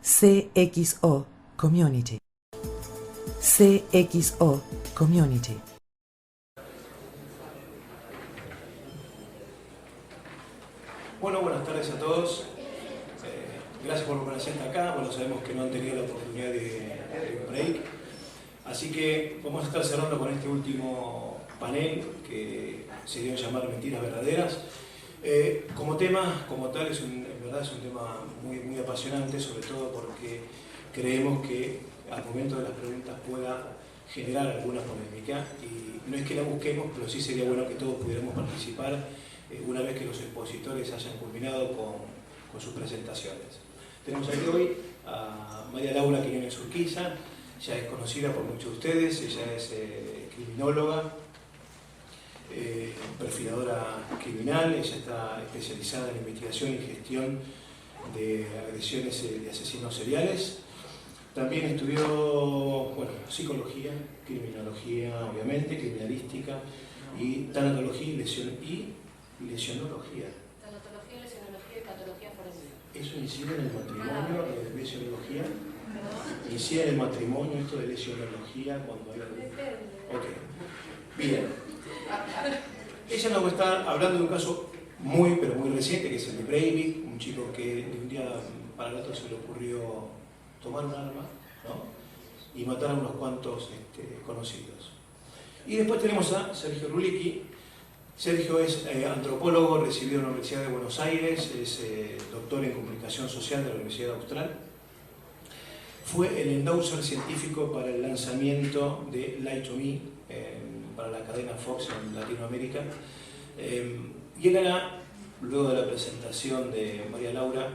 CXO Community. CXO Community. Bueno, buenas tardes a todos. Gracias por permanecer hasta acá. Bueno, sabemos que no han tenido la oportunidad de un break. Así que vamos a estar cerrando con este último panel que se dio a llamar Mentiras Verdaderas. Como tema, como tal, en verdad es un tema muy apasionante, sobre todo porque creemos que al momento de las preguntas pueda generar alguna polémica. Y no es que la busquemos, pero sí sería bueno que todos pudiéramos participar una vez que los expositores hayan culminado con sus presentaciones. Tenemos aquí hoy a María Laura Quiñones Urquiza. Ya es conocida por muchos de ustedes. Ella es criminóloga, perfiladora criminal. Ella está especializada en investigación y gestión de agresiones de asesinos seriales. También estudió psicología, criminología, obviamente, criminalística, y tanatología y lesionología. Tanatología, lesionología y patología forense. ¿Eso incide en el matrimonio, de lesionología? ¿Incide en el matrimonio esto de lesionología cuando hay algún...? Depende. Ok. Bien. Ella nos va a estar hablando de un caso muy reciente, que es el de Breivik, un chico que de un día para el otro se le ocurrió tomar un arma, ¿no? Y matar a unos cuantos conocidos. Y después tenemos a Sergio Rulicki. Sergio es antropólogo, recibido en la Universidad de Buenos Aires, es doctor en comunicación social de la Universidad Austral. Fue el endorser científico para el lanzamiento de Lie to Me para la cadena Fox en Latinoamérica. Y él hará, luego de la presentación de María Laura,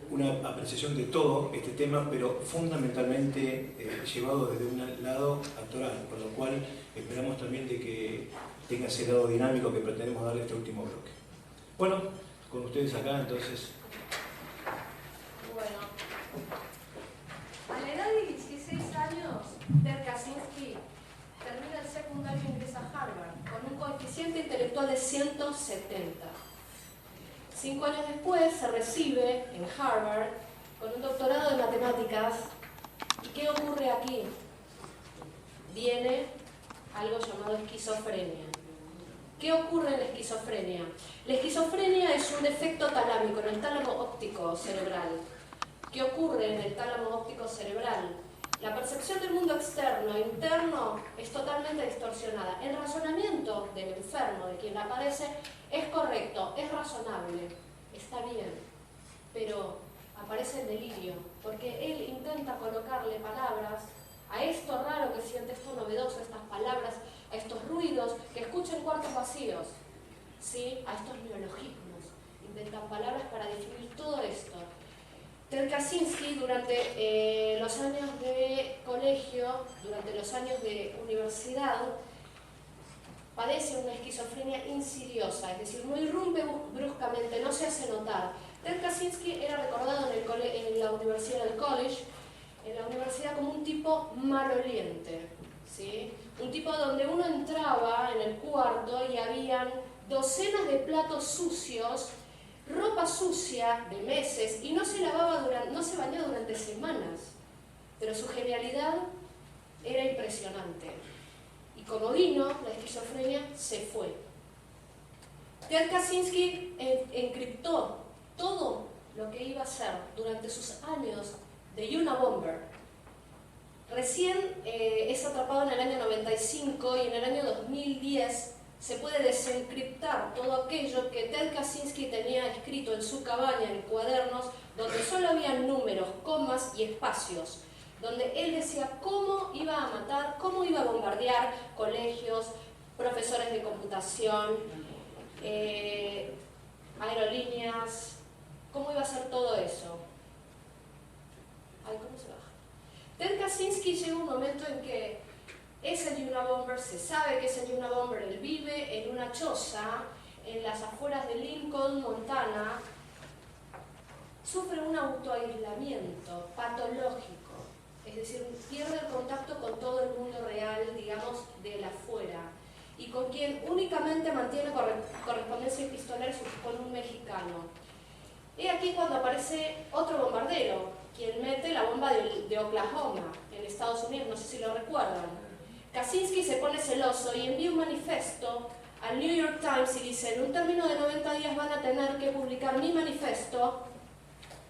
una apreciación de todo este tema, pero fundamentalmente llevado desde un lado actoral, por lo cual esperamos también de que tenga ese lado dinámico que pretendemos darle a este último bloque. Bueno, con ustedes acá entonces. Bueno, a la edad de 16 años, Ted Kaczynski termina el secundario e ingresa a Harvard con un coeficiente intelectual de 170. 5 años después se recibe en Harvard con un doctorado en matemáticas. ¿Y qué ocurre aquí? Viene algo llamado esquizofrenia. ¿Qué ocurre en la esquizofrenia? La esquizofrenia es un defecto talámico en el tálamo óptico cerebral. ¿Qué ocurre en el tálamo óptico cerebral? La percepción del mundo externo e interno es totalmente distorsionada. El razonamiento del enfermo, de quien la padece, es correcto, es razonable, está bien, pero aparece el delirio, porque él intenta colocarle palabras a esto raro que siente, esto novedoso, estas palabras, a estos ruidos que escucha en cuartos vacíos, ¿sí? A estos neologismos, inventan palabras para definir todo esto. Ted Kaczynski, durante los años de colegio, durante los años de universidad, padece una esquizofrenia insidiosa, es decir, no irrumpe bruscamente, no se hace notar. Ted Kaczynski era recordado en la universidad del college, en la universidad, como un tipo maloliente, ¿sí? Un tipo donde uno entraba en el cuarto y habían docenas de platos sucios, ropa sucia de meses, y no se bañaba durante semanas, pero su genialidad era impresionante. Y como vino, la esquizofrenia se fue. Ted Kaczynski encriptó todo lo que iba a hacer durante sus años de Unabomber. Recién es atrapado en el año 95 y en el año 2010 se puede desencriptar todo aquello que Ted Kaczynski tenía escrito en su cabaña, en cuadernos, donde solo había números, comas y espacios, donde él decía cómo iba a matar, cómo iba a bombardear colegios, profesores de computación, aerolíneas, cómo iba a hacer todo eso. Ay, ¿cómo se baja? Ted Kaczynski llega un momento en que es el Unabomber, se sabe que es el Unabomber, él vive en una choza en las afueras de Lincoln, Montana, sufre un autoaislamiento patológico, es decir, pierde el contacto con todo el mundo real, digamos, de la afuera, y con quien únicamente mantiene correspondencia epistolar con un mexicano. He aquí cuando aparece otro bombardero, quien bomba de Oklahoma, en Estados Unidos, no sé si lo recuerdan. Kaczynski se pone celoso y envía un manifiesto al New York Times y dice, en un término de 90 días van a tener que publicar mi manifiesto,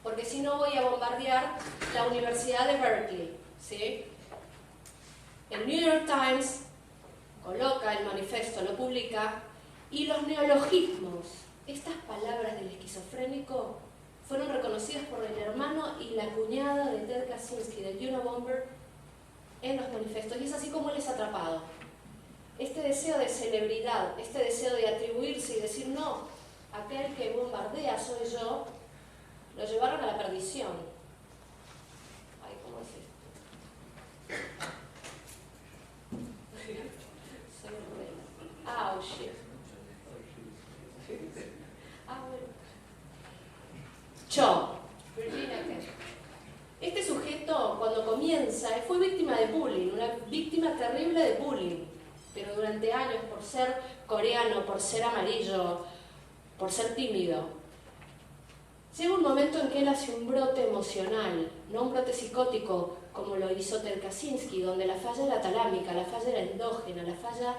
porque si no voy a bombardear la Universidad de Berkeley, ¿sí? El New York Times coloca el manifiesto, lo publica, y los neologismos, estas palabras del esquizofrénico, fueron reconocidas por el hermano y la cuñada de Ted Kaczynski, del Unabomber, en los manifiestos, y es así como él es atrapado. Este deseo de celebridad, este deseo de atribuirse y decir, no, aquel que bombardea soy yo, lo llevaron a la perdición. Ay, ¿cómo es esto? Soy cruel. Oh, shit. Ah, bueno. Cho, Virginia Kent. Este sujeto, cuando comienza, fue víctima de bullying, una víctima terrible de bullying, pero durante años, por ser coreano, por ser amarillo, por ser tímido. Llega un momento en que él hace un brote emocional, no un brote psicótico como lo hizo Ted Kaczynski, donde la falla era talámica, la falla era endógena, la falla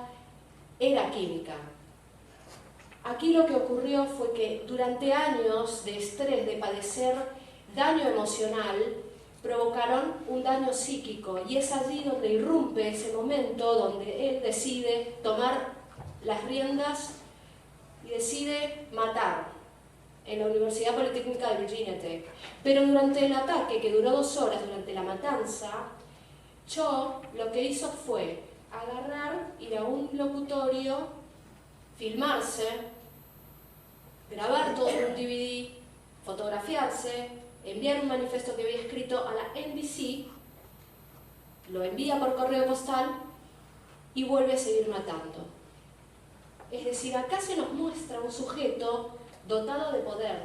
era química. Aquí lo que ocurrió fue que durante años de estrés, de padecer daño emocional, provocaron un daño psíquico, y es allí donde irrumpe ese momento donde él decide tomar las riendas y decide matar en la Universidad Politécnica de Virginia Tech. Pero durante el ataque, que duró 2 horas, durante la matanza, Cho lo que hizo fue agarrar, ir a un locutorio, filmarse, grabar todo en un DVD, fotografiarse, enviar un manifiesto que había escrito a la NBC, lo envía por correo postal y vuelve a seguir matando. Es decir, acá se nos muestra un sujeto dotado de poder,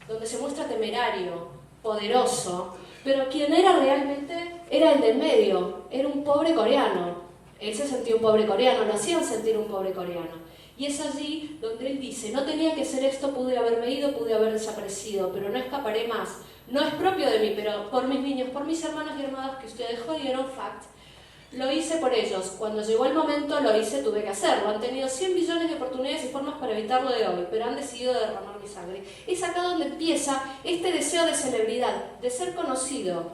donde se muestra temerario, poderoso, pero quien era realmente era el del medio, era un pobre coreano. Él se sentía un pobre coreano, lo hacían sentir un pobre coreano. Y es allí donde él dice, no tenía que ser esto, pude haberme ido, pude haber desaparecido, pero no escaparé más. No es propio de mí, pero por mis niños, por mis hermanos y hermanas que ustedes jodieron, fact, lo hice por ellos. Cuando llegó el momento, lo hice, tuve que hacerlo. Han tenido 100 billones de oportunidades y formas para evitarlo de hoy, pero han decidido derramar mi sangre. Es acá donde empieza este deseo de celebridad, de ser conocido,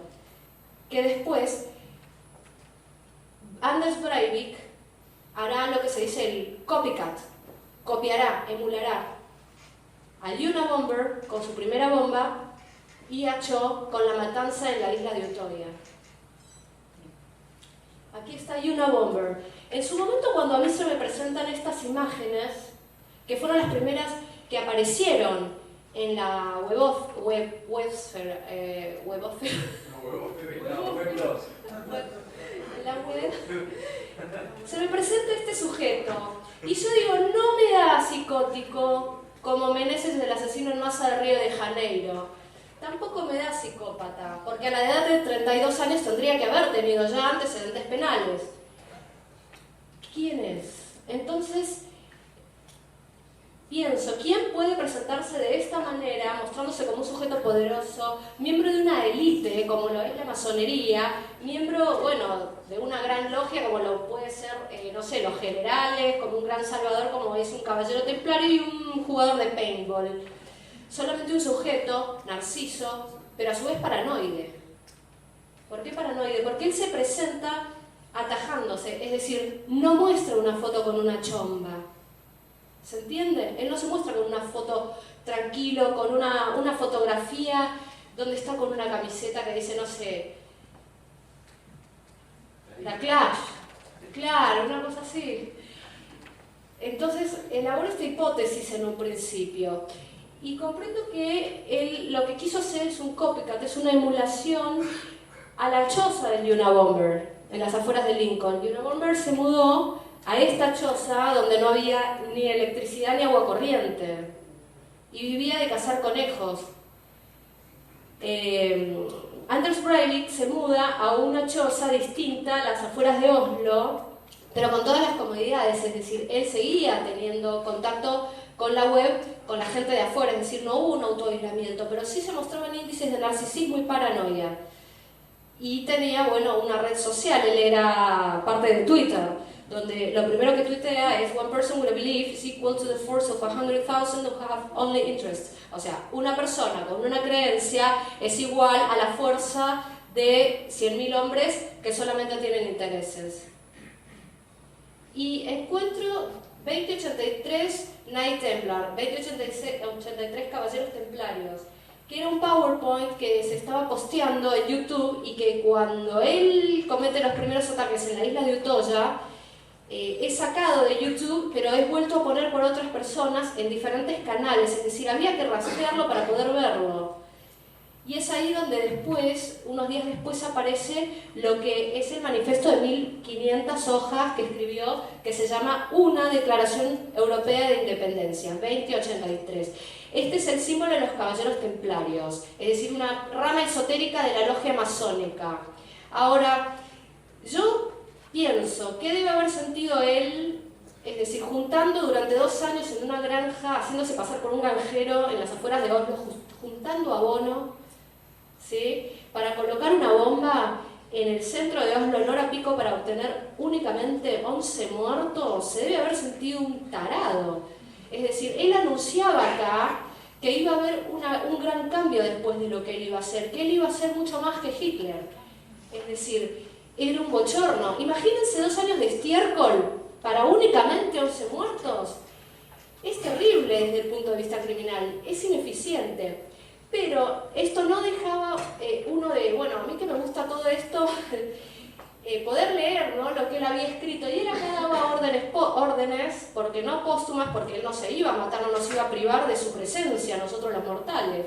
que después Anders Breivik hará lo que se dice el copycat, copiará, emulará a Unabomber con su primera bomba y a Cho con la matanza en la isla de Utøya. Aquí está Unabomber. En su momento, cuando a mí se me presentan estas imágenes, que fueron las primeras que aparecieron en la se me presenta este sujeto y yo digo, no me da psicótico como Meneses del asesino en masa de Río de Janeiro, tampoco me da psicópata, porque a la edad de 32 años tendría que haber tenido ya antecedentes penales. ¿Quién es? Entonces pienso, ¿quién puede presentarse de esta manera, mostrándose como un sujeto poderoso, miembro de una élite, como lo es la masonería, miembro, bueno, de una gran logia, como lo puede ser, no sé, los generales, como un gran salvador, como es un caballero templario y un jugador de paintball? Solamente un sujeto, narciso, pero a su vez paranoide. ¿Por qué paranoide? Porque él se presenta atajándose, es decir, no muestra una foto con una chomba. ¿Se entiende? Él no se muestra con una foto tranquilo, con una fotografía donde está con una camiseta que dice, no sé, la Clash, claro, una cosa así. Entonces, elaboro esta hipótesis en un principio y comprendo que él lo que quiso hacer es un copycat, es una emulación a la choza del Unabomber, en las afueras de Lincoln. Unabomber se mudó a esta choza donde no había ni electricidad ni agua corriente y vivía de cazar conejos. Anders Breivik se muda a una choza distinta a las afueras de Oslo, pero con todas las comodidades, es decir, él seguía teniendo contacto con la web, con la gente de afuera, es decir, no hubo un autoaislamiento, pero sí se mostraban índices de narcisismo y paranoia. y tenía, bueno, una red social, él era parte de Twitter, donde lo primero que tuitea es "One person with a belief is equal to the force of 100,000 who have only interest". O sea, una persona con una creencia es igual a la fuerza de 100.000 hombres que solamente tienen intereses. Y encuentro 2083 Knight Templar, 2083 Caballeros Templarios, que era un PowerPoint que se estaba posteando en YouTube y que cuando él comete los primeros ataques en la isla de Utoya, es sacado de YouTube, pero es vuelto a poner por otras personas en diferentes canales, es decir, había que rastrearlo para poder verlo. Y es ahí donde después, unos días después, aparece lo que es el manifiesto de 1500 hojas que escribió, que se llama Una Declaración Europea de Independencia, 2083. Este es el símbolo de los caballeros templarios, es decir, una rama esotérica de la logia masónica. Ahora, yo pienso, ¿qué debe haber sentido él? Es decir, juntando durante 2 años en una granja, haciéndose pasar por un granjero en las afueras de Oslo, juntando abono, ¿sí?, para colocar una bomba en el centro de Oslo en hora pico para obtener únicamente 11 muertos. Se debe haber sentido un tarado. Es decir, él anunciaba acá que iba a haber un gran cambio después de lo que él iba a hacer, que él iba a ser mucho más que Hitler. Es decir, era un bochorno. Imagínense 2 años de estiércol para únicamente 11 muertos. Es terrible desde el punto de vista criminal, es ineficiente. Pero esto no dejaba uno de, bueno, a mí que me gusta todo esto, poder leer, ¿no?, lo que él había escrito. Y él acá daba órdenes, porque no póstumas, porque él no se iba a matar, no nos iba a privar de su presencia, nosotros los mortales.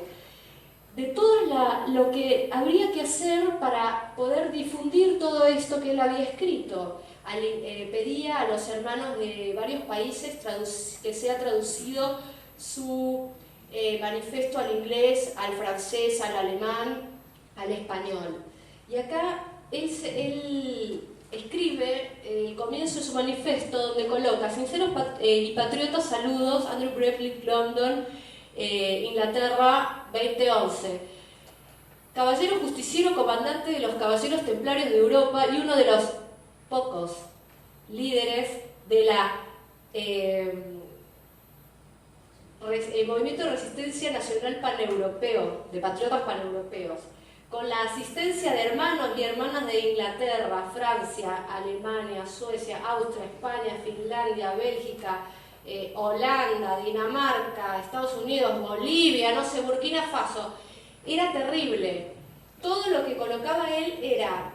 De todo lo que habría que hacer para poder difundir todo esto que él había escrito. Pedía a los hermanos de varios países que sea traducido su manifiesto al inglés, al francés, al alemán, al español. Y acá él escribe el comienzo de su manifiesto, donde coloca: sinceros y patriotas saludos, Andrew Breivik, London, Inglaterra, 2011. Caballero justiciero, comandante de los Caballeros Templarios de Europa y uno de los pocos líderes de la Movimiento de Resistencia Nacional Paneuropeo, de patriotas paneuropeos, con la asistencia de hermanos y hermanas de Inglaterra, Francia, Alemania, Suecia, Austria, España, Finlandia, Bélgica, Holanda, Dinamarca, Estados Unidos, Bolivia, no sé, Burkina Faso. Era terrible. Todo lo que colocaba él era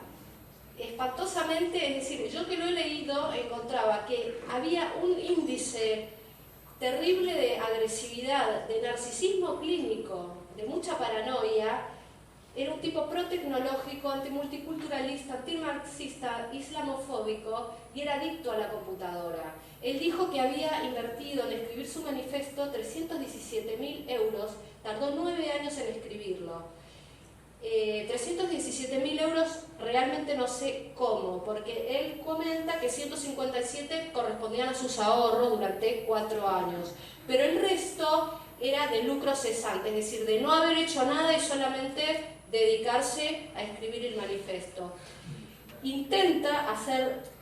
espantosamente, es decir, yo que lo he leído encontraba que había un índice terrible de agresividad, de narcisismo clínico, de mucha paranoia. Era un tipo pro-tecnológico, antimulticulturalista, antimarxista, islamofóbico y era adicto a la computadora. Él dijo que había invertido en escribir su manifiesto 317.000 euros, tardó 9 años en escribirlo. 317.000 euros realmente no sé cómo, porque él comenta que 157 correspondían a sus ahorros durante 4 años, pero el resto era de lucro cesante, es decir, de no haber hecho nada y solamente dedicarse a escribir el manifiesto. Intenta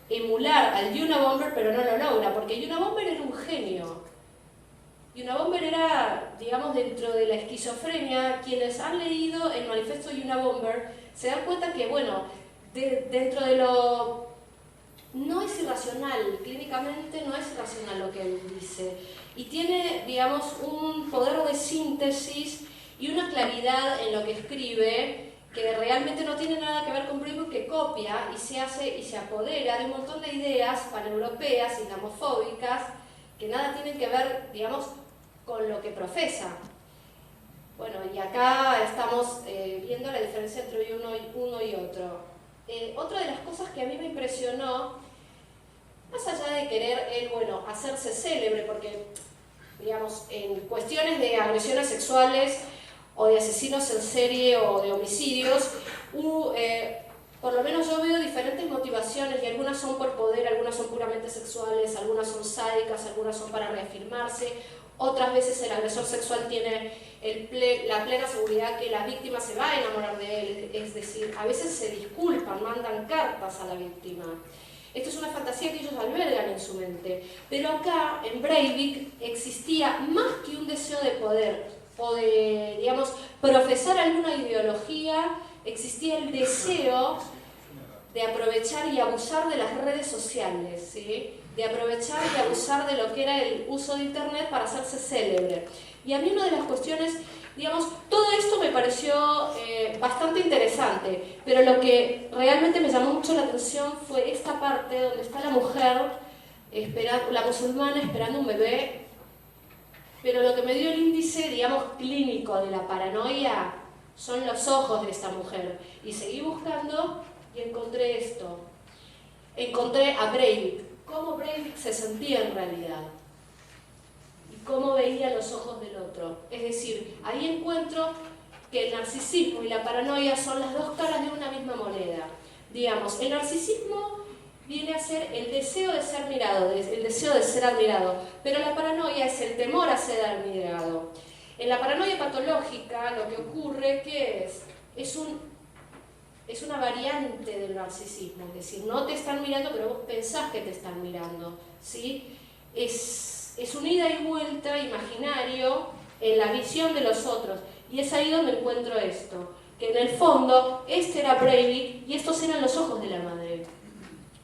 emular al Unabomber, pero no lo logra, porque Unabomber era un genio. Unabomber era, digamos, dentro de la esquizofrenia. Quienes han leído el manifiesto de Unabomber se dan cuenta que, bueno, dentro de lo... no es irracional, clínicamente no es irracional lo que él dice. Y tiene, digamos, un poder de síntesis y una claridad en lo que escribe que realmente no tiene nada que ver con Breivik, que copia y se hace y se apodera de un montón de ideas paneuropeas, islamofóbicas, que nada tienen que ver, digamos, con lo que profesa. Bueno, y acá estamos viendo la diferencia entre uno y otro. Otra de las cosas que a mí me impresionó, más allá de querer él, bueno, hacerse célebre, porque, digamos, en cuestiones de agresiones sexuales o de asesinos en serie o de homicidios, por lo menos yo veo diferentes motivaciones, y algunas son por poder, algunas son puramente sexuales, algunas son sádicas, algunas son para reafirmarse, otras veces el agresor sexual tiene la plena seguridad que la víctima se va a enamorar de él, es decir, a veces se disculpan, mandan cartas a la víctima. Esto es una fantasía que ellos albergan en su mente. Pero acá, en Breivik, existía más que un deseo de poder o de, digamos, profesar alguna ideología, existía el deseo de aprovechar y abusar de las redes sociales, ¿sí? De aprovechar y abusar de lo que era el uso de Internet para hacerse célebre. Y a mí una de las cuestiones, digamos, todo esto me pareció bastante interesante, pero lo que realmente me llamó mucho la atención fue esta parte donde está la mujer, la musulmana esperando un bebé, pero lo que me dio el índice, digamos, clínico de la paranoia son los ojos de esta mujer. Y seguí buscando y encontré esto. Encontré a Breivik, cómo Breivik se sentía en realidad y cómo veía los ojos del otro. Es decir, ahí encuentro que el narcisismo y la paranoia son las dos caras de una misma moneda. Digamos, el narcisismo viene a ser el deseo de ser mirado, el deseo de ser admirado, pero la paranoia es el temor a ser admirado. En la paranoia patológica lo que ocurre, ¿qué es? Es una variante del narcisismo, es decir, no te están mirando, pero vos pensás que te están mirando, ¿sí? Es un ida y vuelta imaginario en la visión de los otros, y es ahí donde encuentro esto, que en el fondo este era Breivik y estos eran los ojos de la madre.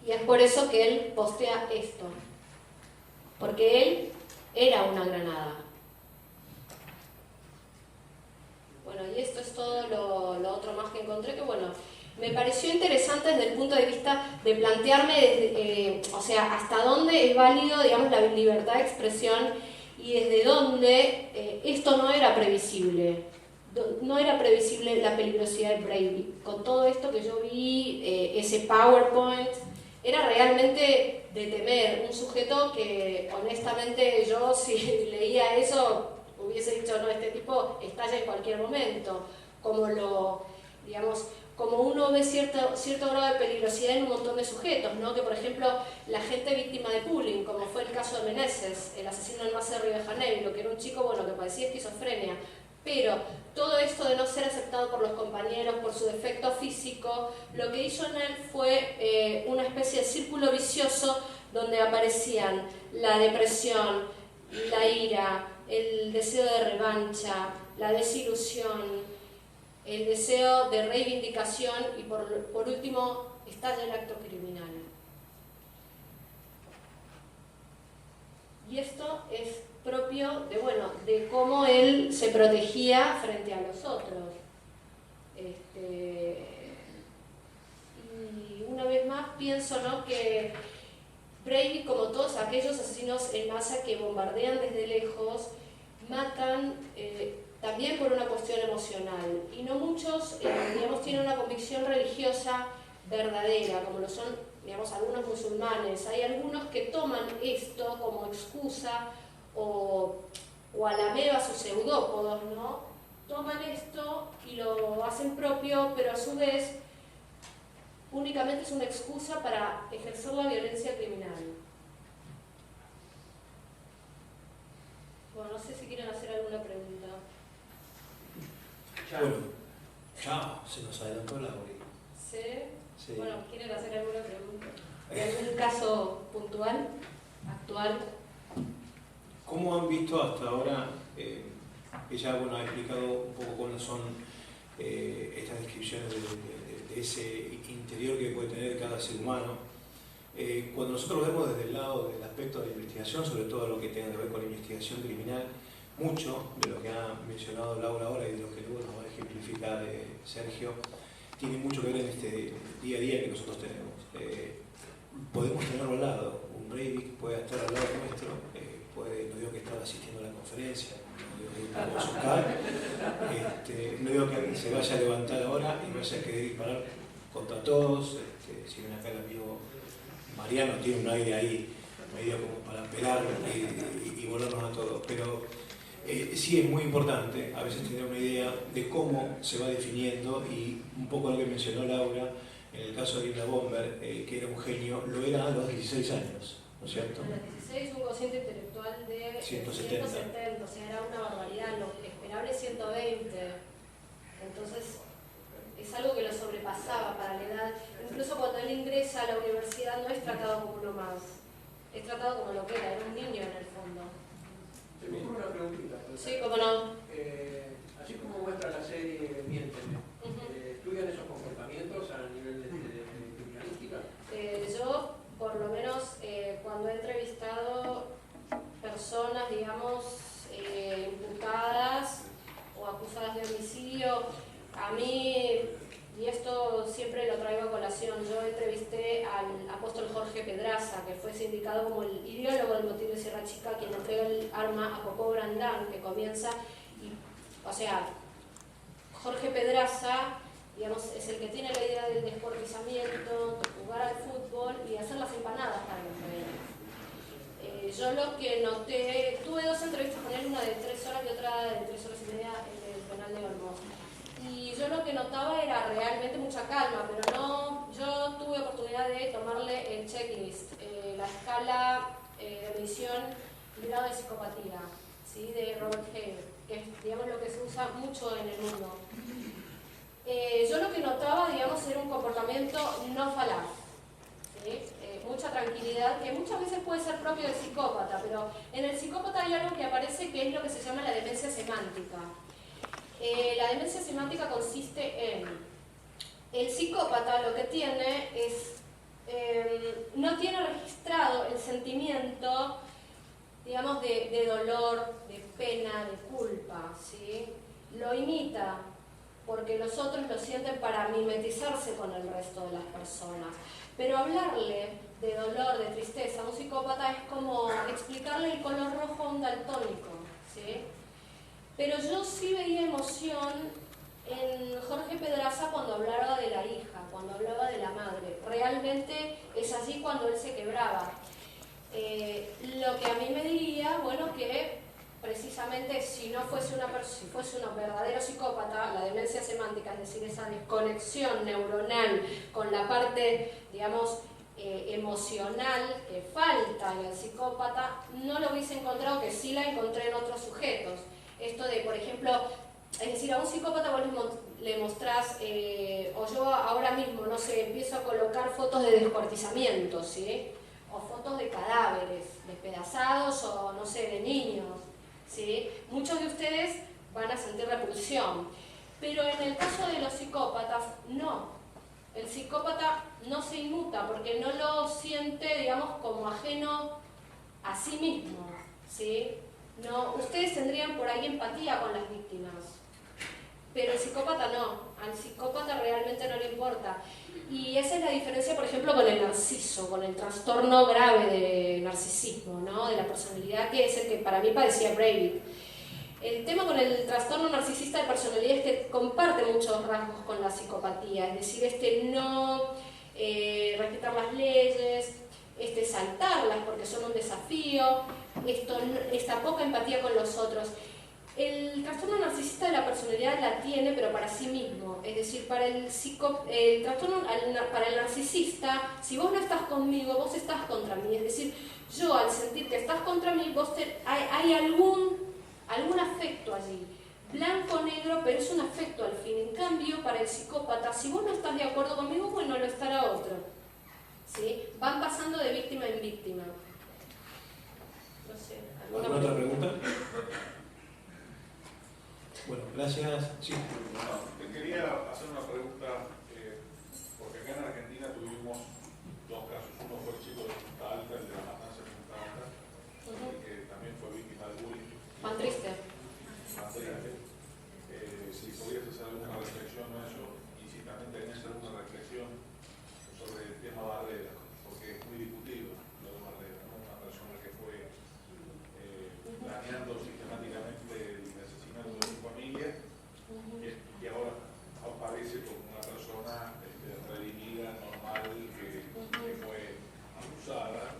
Y es por eso que él postea esto, porque él era una granada. Bueno, y esto es todo lo otro más que encontré, que bueno, me pareció interesante desde el punto de vista de plantearme, o sea, hasta dónde es válido, digamos, la libertad de expresión y desde dónde esto no era previsible. No era previsible la peligrosidad de Breivik. Con todo esto que yo vi, ese PowerPoint, era realmente de temer. Un sujeto que, honestamente, yo si leía eso, hubiese dicho, no, este tipo estalla en cualquier momento. Como uno ve cierto grado de peligrosidad en un montón de sujetos, ¿no? Que por ejemplo, la gente víctima de bullying, como fue el caso de Meneses, el asesino del Más Río de Janeiro, que era un chico, bueno, que padecía esquizofrenia, pero todo esto de no ser aceptado por los compañeros, por su defecto físico, lo que hizo en él fue una especie de círculo vicioso donde aparecían la depresión, la ira, el deseo de revancha, la desilusión, el deseo de reivindicación y por último estalla el acto criminal. Y esto es propio de cómo él se protegía frente a los otros. Y una vez más pienso, ¿no?, que Breivik, como todos aquellos asesinos en masa que bombardean desde lejos, matan también por una cuestión emocional. Y no muchos, tienen una convicción religiosa verdadera, como lo son, algunos musulmanes. Hay algunos que toman esto como excusa o a la meva sus pseudópodos, ¿no? Toman esto y lo hacen propio, pero a su vez únicamente es una excusa para ejercer la violencia criminal. Bueno, no sé si quieren hacer alguna pregunta. Bueno, chao, se nos adelantó la hora. ¿Sí? Sí. Bueno, ¿quieren hacer alguna pregunta? ¿De algún caso puntual, actual? ¿Cómo han visto hasta ahora? Ella ha explicado un poco cómo son estas descripciones de ese interior que puede tener cada ser humano. Cuando nosotros vemos desde el lado del aspecto de la investigación, sobre todo lo que tenga que ver con la investigación criminal, mucho de lo que ha mencionado Laura ahora y de lo que luego nos va a ejemplificar Sergio, tiene mucho que ver en este día a día que nosotros tenemos. Podemos tenerlo al lado, un Breivik puede estar al lado nuestro, no digo que estar asistiendo a la conferencia, no digo que podemos buscar, no digo que alguien se vaya a levantar ahora y vaya a querer disparar contra todos. Si ven acá el amigo Mariano tiene un aire ahí medio como para pelar y volarnos a todos, pero sí es muy importante a veces tener una idea de cómo se va definiendo, y un poco lo que mencionó Laura en el caso de Linda Bomber, que era un genio, lo era a los 16 años. ¿no es cierto? En el 16 un cociente intelectual de 170. 170, o sea, era una barbaridad, lo esperable es 120. Entonces, es algo que lo sobrepasaba para la edad. Incluso cuando él ingresa a la universidad no es tratado como uno más, es tratado como lo que era un niño en el fondo. Te pongo una preguntita. Sí, cómo no. Así como muestra la serie Miénteme, ¿estudian esos comportamientos a nivel de criminalística? Yo, por lo menos, cuando he entrevistado personas, digamos, imputadas o acusadas de homicidio, a mí, y esto siempre lo traigo a colación, yo entrevisté al apóstol Jorge Pedraza, que fue sindicado como el ideólogo del motín de Sierra Chica, quien entrega el arma a Popó Brandán, que comienza, o sea, Jorge Pedraza, digamos, es el que tiene la idea del descuartizamiento, de jugar al fútbol y hacer las empanadas para los rehenes. Yo lo que noté, tuve dos entrevistas con él, una de 3 horas y otra de 3 horas y media en el penal de Olmos. Y yo lo que notaba era realmente mucha calma, pero no, yo tuve oportunidad de tomarle el checklist, la escala de medición y grado de psicopatía, ¿sí? De Robert Hale, que es, digamos, lo que se usa mucho en el mundo. Yo lo que notaba, digamos, era un comportamiento no falaz, ¿sí? Mucha tranquilidad, que muchas veces puede ser propio del psicópata, pero en el psicópata hay algo que aparece que es lo que se llama la demencia semántica. La demencia semántica consiste en el psicópata lo que tiene es, no tiene registrado el sentimiento, digamos, de dolor, de pena, de culpa, ¿sí? Lo imita porque los otros lo sienten para mimetizarse con el resto de las personas. Pero hablarle de dolor, de tristeza a un psicópata es como explicarle el color rojo a un daltónico, ¿sí? Pero yo sí veía emoción en Jorge Pedraza cuando hablaba de la hija, cuando hablaba de la madre. Realmente es así cuando él se quebraba. Lo que a mí me diría, bueno, que precisamente si fuese un verdadero psicópata, la demencia semántica, es decir, esa desconexión neuronal con la parte, digamos, emocional que falta en el psicópata, no lo hubiese encontrado, que sí la encontré en otros sujetos. Esto de, por ejemplo, es decir, a un psicópata vos le mostrás, o yo ahora mismo, no sé, empiezo a colocar fotos de descuartizamiento, ¿sí? O fotos de cadáveres, despedazados o, no sé, de niños, ¿sí? Muchos de ustedes van a sentir repulsión, pero en el caso de los psicópatas, no. El psicópata no se inmuta porque no lo siente, digamos, como ajeno a sí mismo, ¿sí? No, ustedes tendrían por ahí empatía con las víctimas, pero el psicópata no, al psicópata realmente no le importa. Y esa es la diferencia, por ejemplo, con el narciso, con el trastorno grave de narcisismo, ¿no? De la personalidad, que es el que para mí padecía Breivik. El tema con el trastorno narcisista de personalidad es que comparte muchos rasgos con la psicopatía, es decir, no respetar las leyes, saltarlas porque son un desafío, esta poca empatía con los otros. El trastorno narcisista de la personalidad la tiene, pero para sí mismo. Es decir, para el narcisista, si vos no estás conmigo, vos estás contra mí. Es decir, yo al sentir que estás contra mí, hay algún afecto allí. Blanco o negro, pero es un afecto al fin. En cambio, para el psicópata, si vos no estás de acuerdo conmigo, bueno, lo estará otro, ¿sí? Van pasando de víctima en víctima. No sé, ¿Alguna otra pregunta? Bueno, gracias. Sí. Te quería hacer una pregunta, porque acá en Argentina tuvimos dos casos. Uno fue el chico de Punta Alta, el de la matanza de Punta Alta, que también fue víctima de bullying. Más triste. Si podrías hacer alguna reflexión a eso, y si también tenés alguna reflexión sobre el tema Barrera, porque es muy discutido lo de Barrera, ¿no? Una persona que fue planeando sistemáticamente el asesinato de su familia y ahora aparece como una persona redimida, normal, que fue abusada,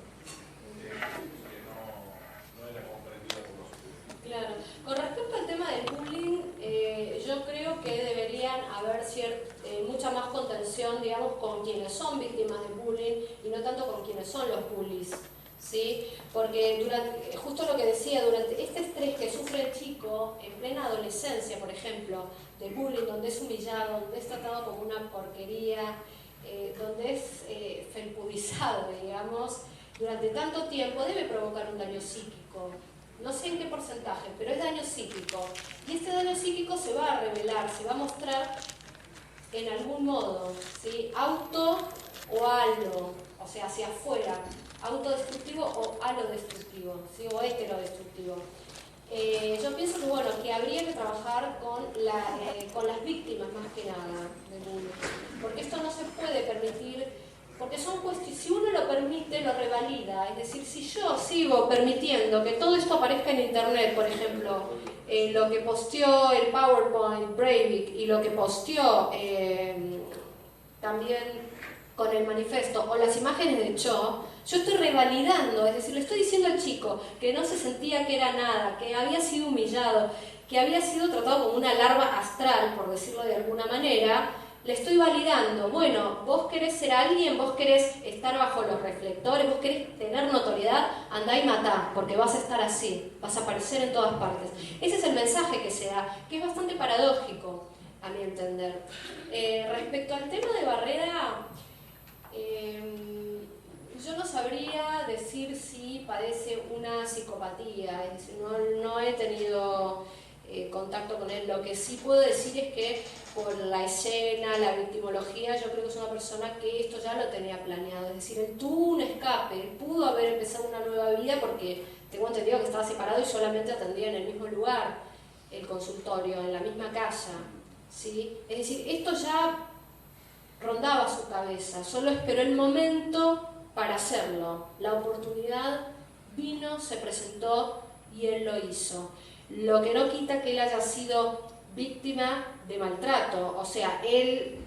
que no era comprendida por los estudiantes. Claro. Con respecto al tema del bullying, yo creo que deberían haber mucha más contención, digamos, con quienes son víctimas de bullying y no tanto con quienes son los bullies, ¿sí? Porque justo lo que decía, durante este estrés que sufre el chico en plena adolescencia, por ejemplo, de bullying, donde es humillado, donde es tratado como una porquería, donde es felpudizado, digamos, durante tanto tiempo debe provocar un daño psíquico. No sé en qué porcentaje, pero es daño psíquico. Y este daño psíquico se va a revelar, se va a mostrar en algún modo, ¿sí? Auto o halo, o sea, hacia afuera, autodestructivo o halodestructivo, ¿sí? O heterodestructivo. Yo pienso que, bueno, que habría que trabajar con las víctimas más que nada del bullying, porque esto no se puede permitir, porque son cuestiones, si uno lo permite, lo revalida, es decir, si yo sigo permitiendo que todo esto aparezca en internet, por ejemplo, lo que posteó el PowerPoint Breivik y lo que posteó también con el manifiesto o las imágenes de Cho, yo estoy revalidando, es decir, le estoy diciendo al chico que no se sentía que era nada, que había sido humillado, que había sido tratado como una larva astral, por decirlo de alguna manera, le estoy validando. Bueno, vos querés ser alguien, vos querés estar bajo los reflectores, vos querés tener notoriedad, andá y matá, porque vas a estar así, vas a aparecer en todas partes. Ese es el mensaje que se da, que es bastante paradójico, a mi entender. Respecto al tema de Barrera, yo no sabría decir si padece una psicopatía, es decir, no he tenido contacto con él. Lo que sí puedo decir es que por la escena, la victimología, yo creo que es una persona que esto ya lo tenía planeado, es decir, él tuvo un escape, él pudo haber empezado una nueva vida porque tengo entendido que estaba separado y solamente atendía en el mismo lugar el consultorio, en la misma casa, ¿sí? Es decir, esto ya rondaba su cabeza, solo esperó el momento para hacerlo. La oportunidad vino, se presentó y él lo hizo. Lo que no quita que él haya sido víctima de maltrato. O sea,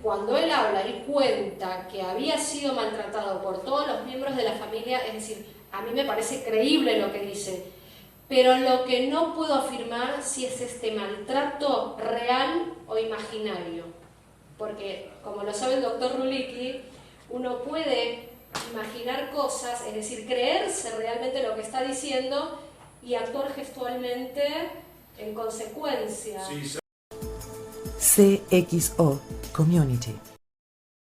cuando él habla, él cuenta que había sido maltratado por todos los miembros de la familia, es decir, a mí me parece creíble lo que dice, pero lo que no puedo afirmar si es este maltrato real o imaginario. Porque, como lo sabe el doctor Rulicki, uno puede imaginar cosas, es decir, creerse realmente lo que está diciendo y actuar gestualmente en consecuencia. CXO Community.